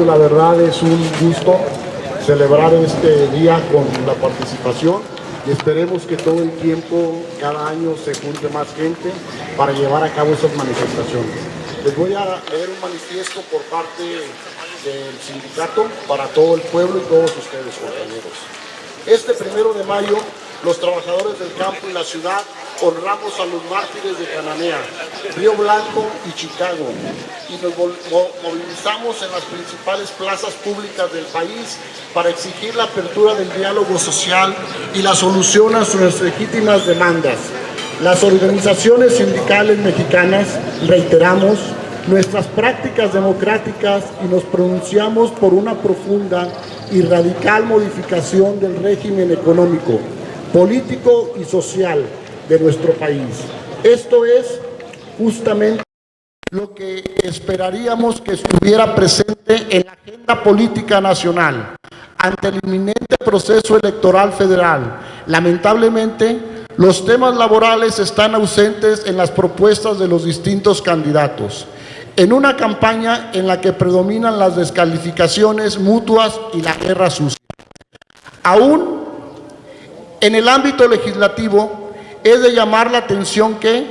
la verdad es un gusto celebrar este día con la participación y esperemos que todo el tiempo, cada año, se junte más gente para llevar a cabo esas manifestaciones. Les voy a leer un manifiesto por parte del sindicato para todo el pueblo y todos ustedes, compañeros. Este 1 de mayo, los trabajadores del campo y la ciudad honramos a los mártires de Cananea, Río Blanco y Chicago, y nos movilizamos en las principales plazas públicas del país para exigir la apertura del diálogo social y la solución a sus legítimas demandas. Las organizaciones sindicales mexicanas reiteramos nuestras prácticas democráticas y nos pronunciamos por una profunda y radical modificación del régimen económico, político y social de nuestro país. Esto es justamente lo que esperaríamos que estuviera presente en la agenda política nacional ante el inminente proceso electoral federal. Lamentablemente, los temas laborales están ausentes en las propuestas de los distintos candidatos, en una campaña en la que predominan las descalificaciones mutuas y la guerra sucia. Aún en el ámbito legislativo, es de llamar la atención que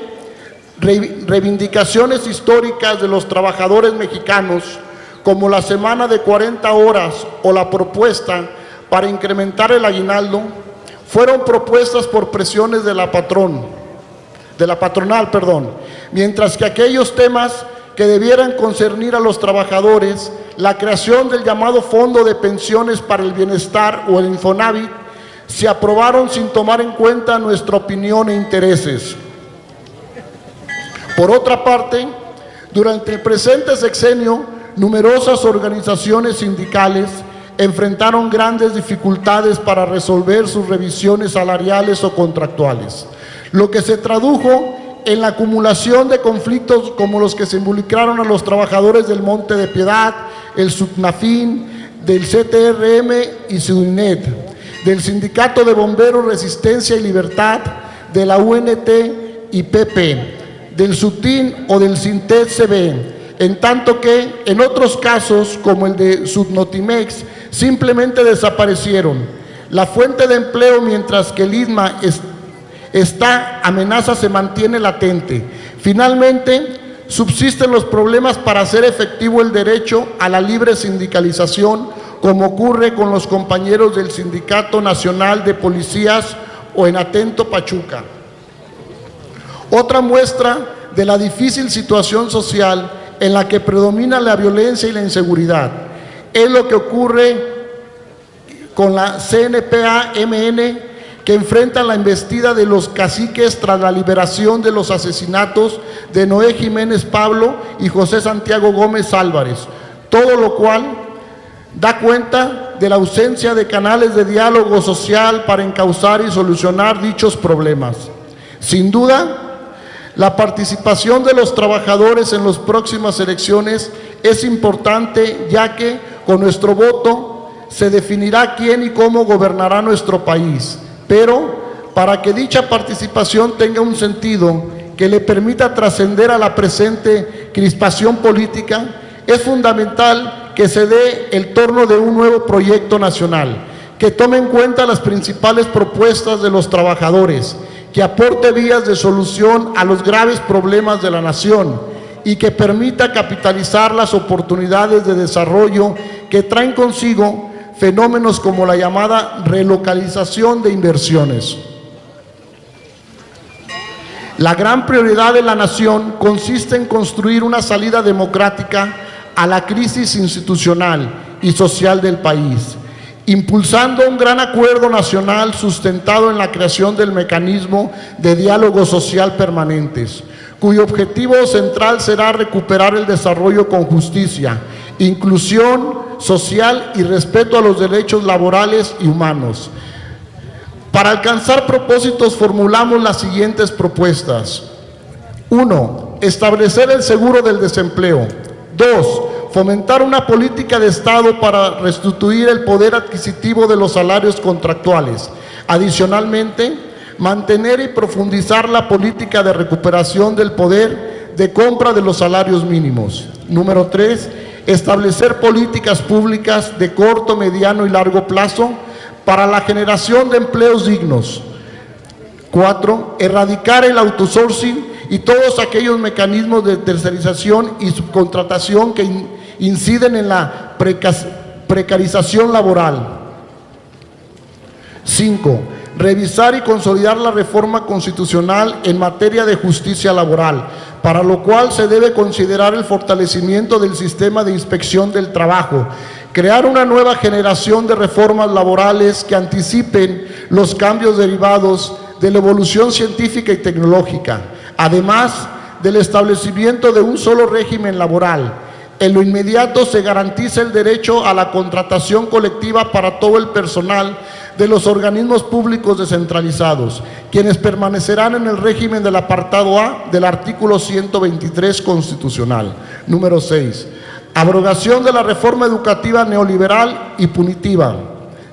reivindicaciones históricas de los trabajadores mexicanos, como la semana de 40 horas o la propuesta para incrementar el aguinaldo, fueron propuestas por presiones de la patronal, mientras que aquellos temas que debieran concernir a los trabajadores, la creación del llamado Fondo de Pensiones para el Bienestar o el Infonavit, se aprobaron sin tomar en cuenta nuestra opinión e intereses. Por otra parte, durante el presente sexenio, numerosas organizaciones sindicales enfrentaron grandes dificultades para resolver sus revisiones salariales o contractuales, lo que se tradujo en la acumulación de conflictos como los que se involucraron a los trabajadores del Monte de Piedad, el SUTNAFIN, del CTRM y SUDINET, del Sindicato de Bomberos Resistencia y Libertad, de la UNT y PP, del SUTIN o del SINTET-CB, en tanto que en otros casos, como el de Sudnotimex, simplemente desaparecieron. La fuente de empleo, mientras que el ISMA esta amenaza se mantiene latente. Finalmente, subsisten los problemas para hacer efectivo el derecho a la libre sindicalización, como ocurre con los compañeros del Sindicato Nacional de Policías o en Atento Pachuca. Otra muestra de la difícil situación social en la que predomina la violencia y la inseguridad es lo que ocurre con la CNPA-MN, que enfrenta la embestida de los caciques tras la liberación de los asesinatos de Noé Jiménez Pablo y José Santiago Gómez Álvarez, todo lo cual da cuenta de la ausencia de canales de diálogo social para encauzar y solucionar dichos problemas. Sin duda, la participación de los trabajadores en las próximas elecciones es importante, ya que con nuestro voto se definirá quién y cómo gobernará nuestro país. Pero para que dicha participación tenga un sentido que le permita trascender a la presente crispación política, es fundamental que se dé el torno de un nuevo proyecto nacional, que tome en cuenta las principales propuestas de los trabajadores, que aporte vías de solución a los graves problemas de la nación y que permita capitalizar las oportunidades de desarrollo que traen consigo fenómenos como la llamada relocalización de inversiones. La gran prioridad de la nación consiste en construir una salida democrática a la crisis institucional y social del país, impulsando un gran acuerdo nacional sustentado en la creación del mecanismo de diálogo social permanentes, cuyo objetivo central será recuperar el desarrollo con justicia, inclusión social y respeto a los derechos laborales y humanos. Para alcanzar propósitos formulamos las siguientes propuestas. 1. Establecer el seguro del desempleo. 2. Fomentar una política de Estado para restituir el poder adquisitivo de los salarios contractuales. Adicionalmente, mantener y profundizar la política de recuperación del poder de compra de los salarios mínimos. Número 3. Establecer políticas públicas de corto, mediano y largo plazo para la generación de empleos dignos. 4. Erradicar el outsourcing y todos aquellos mecanismos de tercerización y subcontratación que inciden en la precarización laboral. 5. Revisar y consolidar la reforma constitucional en materia de justicia laboral, para lo cual se debe considerar el fortalecimiento del sistema de inspección del trabajo, crear una nueva generación de reformas laborales que anticipen los cambios derivados de la evolución científica y tecnológica, además del establecimiento de un solo régimen laboral. En lo inmediato se garantiza el derecho a la contratación colectiva para todo el personal de los organismos públicos descentralizados, quienes permanecerán en el régimen del apartado A del artículo 123 constitucional. Número 6. Abrogación de la reforma educativa neoliberal y punitiva.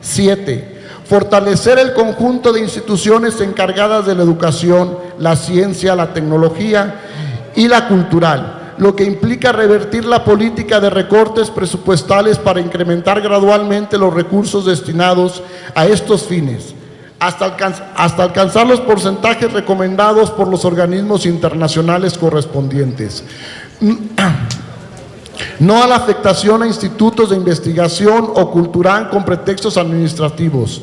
7. Fortalecer el conjunto de instituciones encargadas de la educación, la ciencia, la tecnología y la cultural, lo que implica revertir la política de recortes presupuestales para incrementar gradualmente los recursos destinados a estos fines, hasta alcanzar los porcentajes recomendados por los organismos internacionales correspondientes. No a la afectación a institutos de investigación o cultural con pretextos administrativos.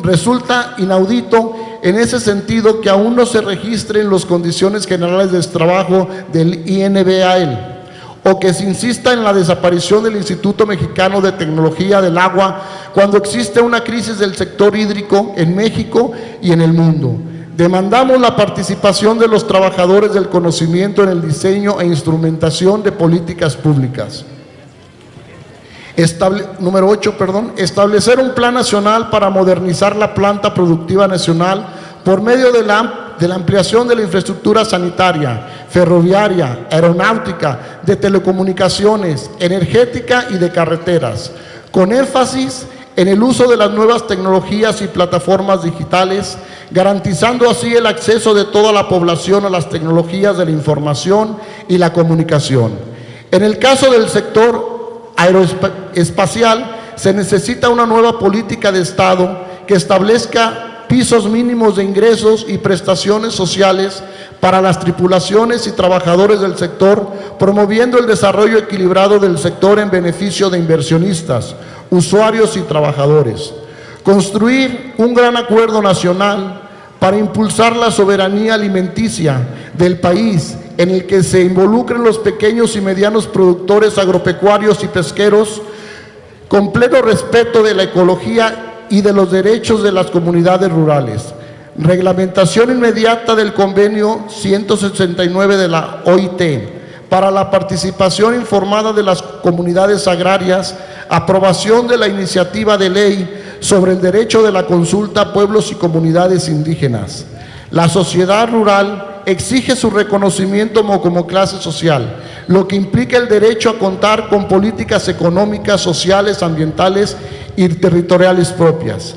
Resulta inaudito en ese sentido que aún no se registren las condiciones generales de trabajo del INBAL, o que se insista en la desaparición del Instituto Mexicano de Tecnología del Agua cuando existe una crisis del sector hídrico en México y en el mundo. Demandamos la participación de los trabajadores del conocimiento en el diseño e instrumentación de políticas públicas. Número 8, establecer un plan nacional para modernizar la planta productiva nacional por medio de la ampliación de la infraestructura sanitaria, ferroviaria, aeronáutica, de telecomunicaciones, energética y de carreteras, con énfasis en el uso de las nuevas tecnologías y plataformas digitales, garantizando así el acceso de toda la población a las tecnologías de la información y la comunicación. En el caso del sector aeroespacial, se necesita una nueva política de Estado que establezca pisos mínimos de ingresos y prestaciones sociales para las tripulaciones y trabajadores del sector, promoviendo el desarrollo equilibrado del sector en beneficio de inversionistas, usuarios y trabajadores. Construir un gran acuerdo nacional para impulsar la soberanía alimenticia del país, en el que se involucren los pequeños y medianos productores agropecuarios y pesqueros, con pleno respeto de la ecología y de los derechos de las comunidades rurales. Reglamentación inmediata del convenio 169 de la OIT para la participación informada de las comunidades agrarias, aprobación de la iniciativa de ley sobre el derecho de la consulta a pueblos y comunidades indígenas. La sociedad rural exige su reconocimiento como clase social, lo que implica el derecho a contar con políticas económicas, sociales, ambientales y territoriales propias.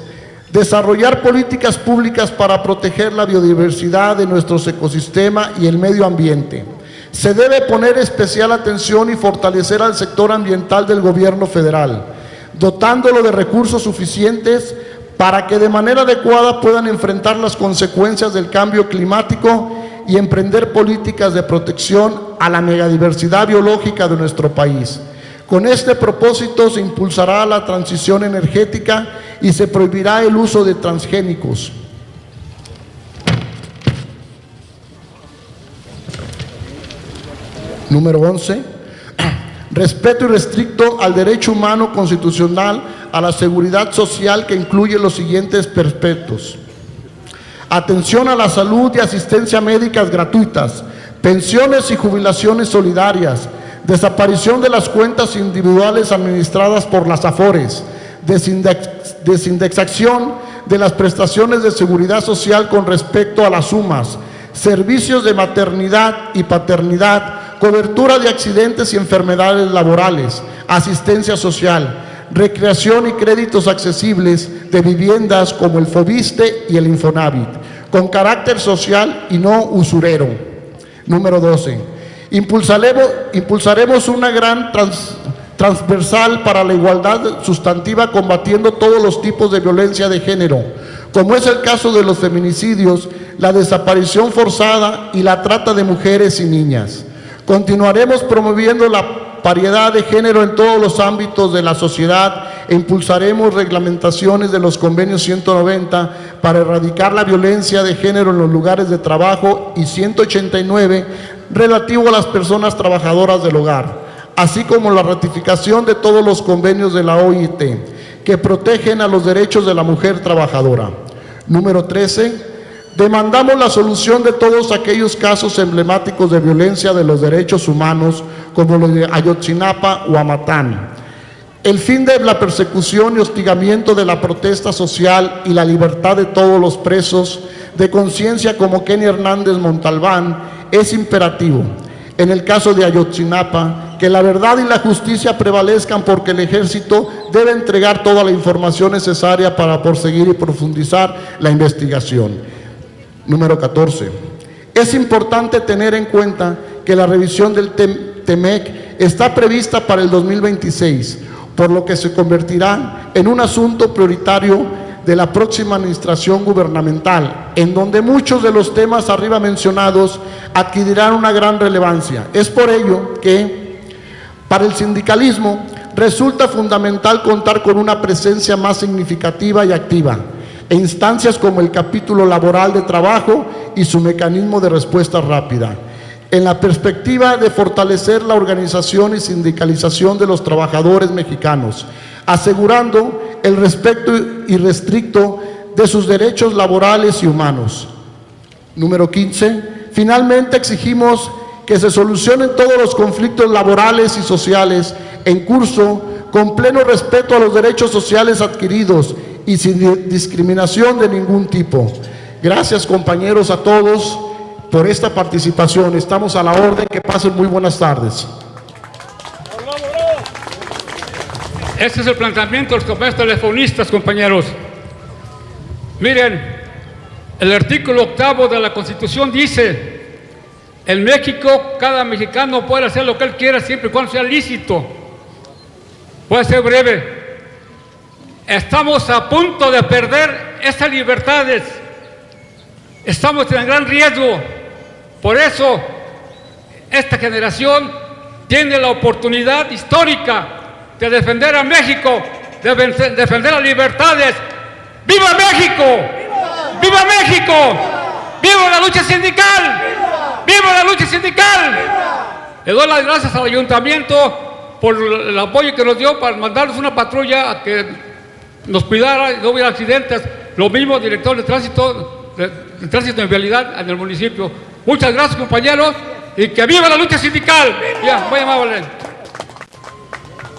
Desarrollar políticas públicas para proteger la biodiversidad de nuestro ecosistema y el medio ambiente. Se debe poner especial atención y fortalecer al sector ambiental del gobierno federal, dotándolo de recursos suficientes para que de manera adecuada puedan enfrentar las consecuencias del cambio climático y emprender políticas de protección a la megadiversidad biológica de nuestro país. Con este propósito se impulsará la transición energética y se prohibirá el uso de transgénicos. Número 11. Respeto irrestricto al derecho humano constitucional a la seguridad social, que incluye los siguientes aspectos: atención a la salud y asistencia médicas gratuitas, pensiones y jubilaciones solidarias, desaparición de las cuentas individuales administradas por las AFORES, desindexación de las prestaciones de seguridad social con respecto a las sumas, servicios de maternidad y paternidad, cobertura de accidentes y enfermedades laborales, asistencia social, recreación y créditos accesibles de viviendas como el FOBISTE y el Infonavit, con carácter social y no usurero. Número 12. Impulsaremos una gran transversal para la igualdad sustantiva, combatiendo todos los tipos de violencia de género, como es el caso de los feminicidios, la desaparición forzada y la trata de mujeres y niñas. Continuaremos promoviendo la paridad de género en todos los ámbitos de la sociedad e impulsaremos reglamentaciones de los convenios 190 para erradicar la violencia de género en los lugares de trabajo y 189 relativo a las personas trabajadoras del hogar, así como la ratificación de todos los convenios de la OIT que protegen a los derechos de la mujer trabajadora. Número 13. Demandamos la solución de todos aquellos casos emblemáticos de violencia de los derechos humanos, como los de Ayotzinapa o Amatán. El fin de la persecución y hostigamiento de la protesta social y la libertad de todos los presos de conciencia como Kenny Hernández Montalbán es imperativo. En el caso de Ayotzinapa, que la verdad y la justicia prevalezcan, porque el ejército debe entregar toda la información necesaria para proseguir y profundizar la investigación. Número 14. Es importante tener en cuenta que la revisión del TEMEC está prevista para el 2026, por lo que se convertirá en un asunto prioritario de la próxima administración gubernamental, en donde muchos de los temas arriba mencionados adquirirán una gran relevancia. Es por ello que, para el sindicalismo, resulta fundamental contar con una presencia más significativa y activa e instancias como el capítulo laboral de trabajo y su mecanismo de respuesta rápida, en la perspectiva de fortalecer la organización y sindicalización de los trabajadores mexicanos, asegurando el respeto irrestricto de sus derechos laborales y humanos. Número 15. Finalmente, exigimos que se solucionen todos los conflictos laborales y sociales en curso con pleno respeto a los derechos sociales adquiridos y sin discriminación de ningún tipo. Gracias, compañeros, a todos por esta participación. Estamos a la orden. Que pasen muy buenas tardes. Este es el planteamiento de los compañeros telefonistas, compañeros. Miren, el artículo 8 de la Constitución dice: en México cada mexicano puede hacer lo que él quiera siempre y cuando sea lícito. Voy a ser breve. Estamos a punto de perder esas libertades. Estamos en gran riesgo. Por eso, esta generación tiene la oportunidad histórica de defender a México, de defender las libertades. ¡Viva México! ¡Viva México! ¡Viva la lucha sindical! ¡Viva la lucha sindical! Le doy las gracias al ayuntamiento por el apoyo que nos dio para mandarnos una patrulla a que nos cuidara y no hubiera accidentes. Lo mismo, director de tránsito y vialidad en el municipio. Muchas gracias, compañeros, y que viva la lucha sindical. Ya, muy amable.